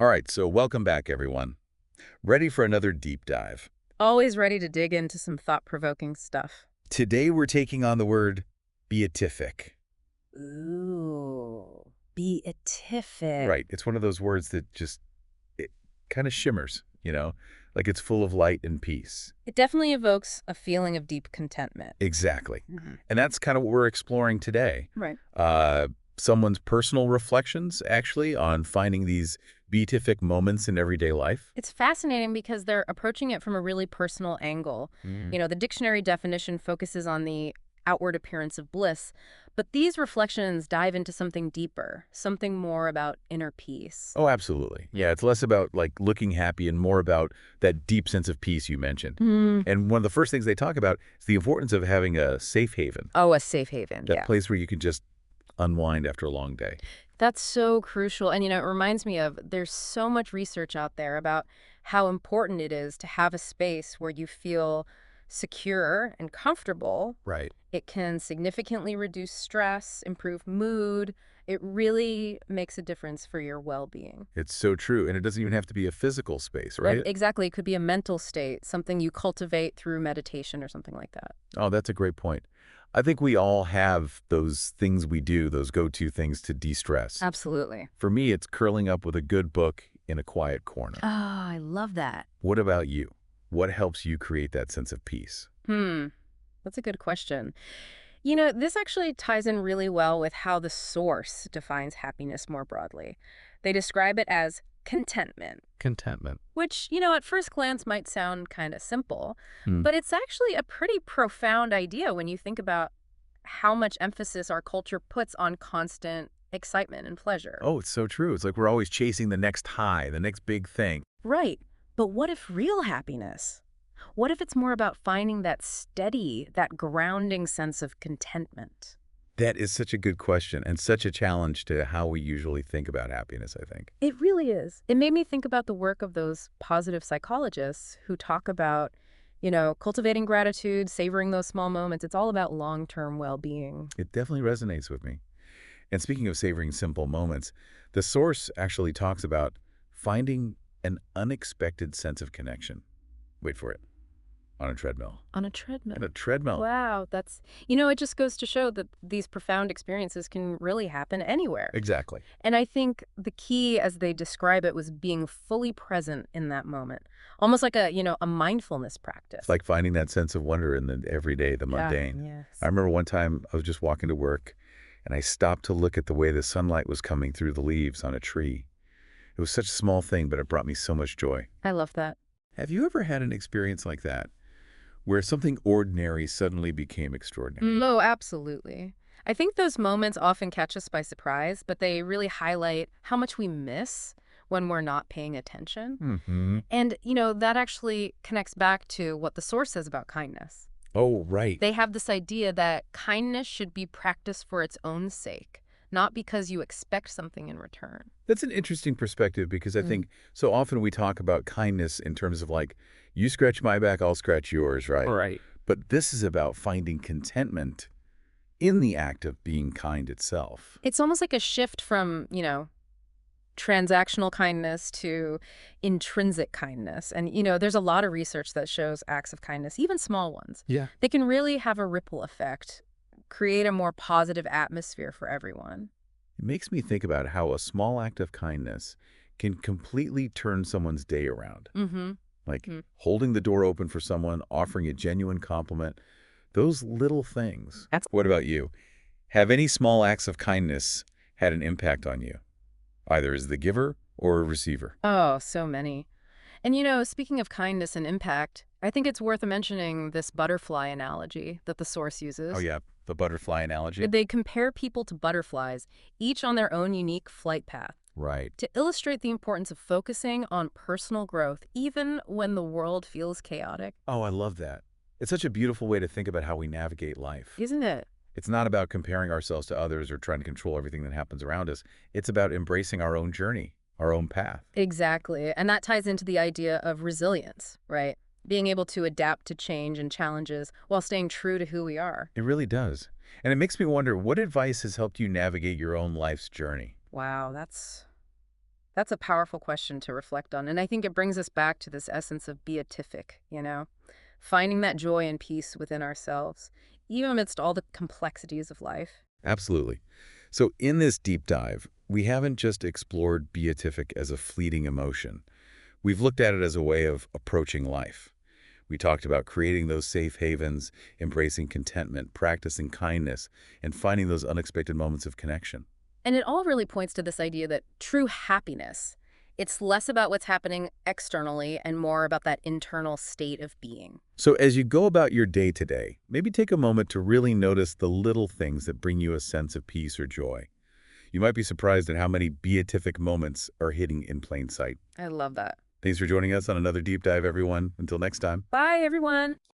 All right, so welcome back, everyone. Ready for another deep dive. Always ready to dig into some thought-provoking stuff. Today we're taking on the word beatific. Ooh, beatific. Right, it's one of those words that just it kind of shimmers, like it's full of light and peace. It definitely evokes a feeling of deep contentment. Exactly. Mhm. And that's kind of what we're exploring today. Right. Someone's personal reflections, actually, on finding these beatific moments in everyday life. It's fascinating because they're approaching it from a really personal angle. Mm. The dictionary definition focuses on the outward appearance of bliss, but these reflections dive into something deeper, something more about inner peace. Oh, absolutely. Yeah, it's less about like looking happy and more about that deep sense of peace you mentioned. Hmm. And one of the first things they talk about is the importance of having a safe haven, Oh, a safe haven. that Yeah. place where you can just unwind after a long day. That's so crucial. And, it reminds me of there's so much research out there about how important it is to have a space where you feel secure and comfortable. Right. It can significantly reduce stress, improve mood. It really makes a difference for your well-being. It's so true. And it doesn't even have to be a physical space, Right? right? Exactly. It could be a mental state, something you cultivate through meditation or something like that. Oh, that's a great point. I think we all have those things we do, those go-to things to de-stress. Absolutely. For me, it's curling up with a good book in a quiet corner. Ah, I love that. What about you? What helps you create that sense of peace? That's a good question. This actually ties in really well with how the source defines happiness more broadly. They describe it as contentment, Contentment. which, at first glance might sound kind of simple, Hmm. but it's actually a pretty profound idea when you think about how much emphasis our culture puts on constant excitement and pleasure. Oh, it's so true. It's like we're always chasing the next high, the next big thing. Right. But what if real happiness? What if it's more about finding that steady, that grounding sense of contentment? That is such a good question and such a challenge to how we usually think about happiness, I think. It really is. It made me think about the work of those positive psychologists who talk about, cultivating gratitude, savoring those small moments. It's all about long-term well-being. It definitely resonates with me. And speaking of savoring simple moments, the source actually talks about finding an unexpected sense of connection. Wait for it. On a treadmill. On a treadmill. On a treadmill. Wow, it just goes to show that these profound experiences can really happen anywhere. Exactly. And I think the key, as they describe it, was being fully present in that moment. Almost like a mindfulness practice. It's like finding that sense of wonder in the everyday, the Yeah, mundane. yes. I remember one time I was just walking to work and I stopped to look at the way the sunlight was coming through the leaves on a tree. It was such a small thing, but it brought me so much joy. I love that. Have you ever had an experience like that, where something ordinary suddenly became extraordinary? Oh, absolutely. I think those moments often catch us by surprise, but they really highlight how much we miss when we're not paying attention. Mm-hmm. And, that actually connects back to what the source says about kindness. Oh, right. They have this idea that kindness should be practiced for its own sake, not because you expect something in return. That's an interesting perspective because I think so often we talk about kindness in terms of like, you scratch my back, I'll scratch yours, right? Right. But this is about finding contentment in the act of being kind itself. It's almost like a shift from, transactional kindness to intrinsic kindness. And, there's a lot of research that shows acts of kindness, even small ones, Yeah. they can really have a ripple effect, create a more positive atmosphere for everyone. It makes me think about how a small act of kindness can completely turn someone's day around. Mm-hmm. Like Hmm. holding the door open for someone, offering a genuine compliment, those little things. That's What about you? Have any small acts of kindness had an impact on you, either as the giver or a receiver? Oh, so many. And speaking of kindness and impact, I think it's worth mentioning this butterfly analogy that the source uses. Oh, yeah, the butterfly analogy. They compare people to butterflies, each on their own unique flight path, Right. to illustrate the importance of focusing on personal growth, even when the world feels chaotic. Oh, I love that. It's such a beautiful way to think about how we navigate life. Isn't it? It's not about comparing ourselves to others or trying to control everything that happens around us. It's about embracing our own journey, our own path. Exactly. And that ties into the idea of resilience, right? Being able to adapt to change and challenges while staying true to who we are. It really does. And it makes me wonder, what advice has helped you navigate your own life's journey? Wow, that's That's a powerful question to reflect on. And I think it brings us back to this essence of beatific, finding that joy and peace within ourselves, even amidst all the complexities of life. Absolutely. So in this deep dive, we haven't just explored beatific as a fleeting emotion. We've looked at it as a way of approaching life. We talked about creating those safe havens, embracing contentment, practicing kindness, and finding those unexpected moments of connection. And it all really points to this idea that true happiness, it's less about what's happening externally and more about that internal state of being. So as you go about your day today, maybe take a moment to really notice the little things that bring you a sense of peace or joy. You might be surprised at how many beatific moments are hidden in plain sight. I love that. Thanks for joining us on another deep dive, everyone. Until next time. Bye, everyone.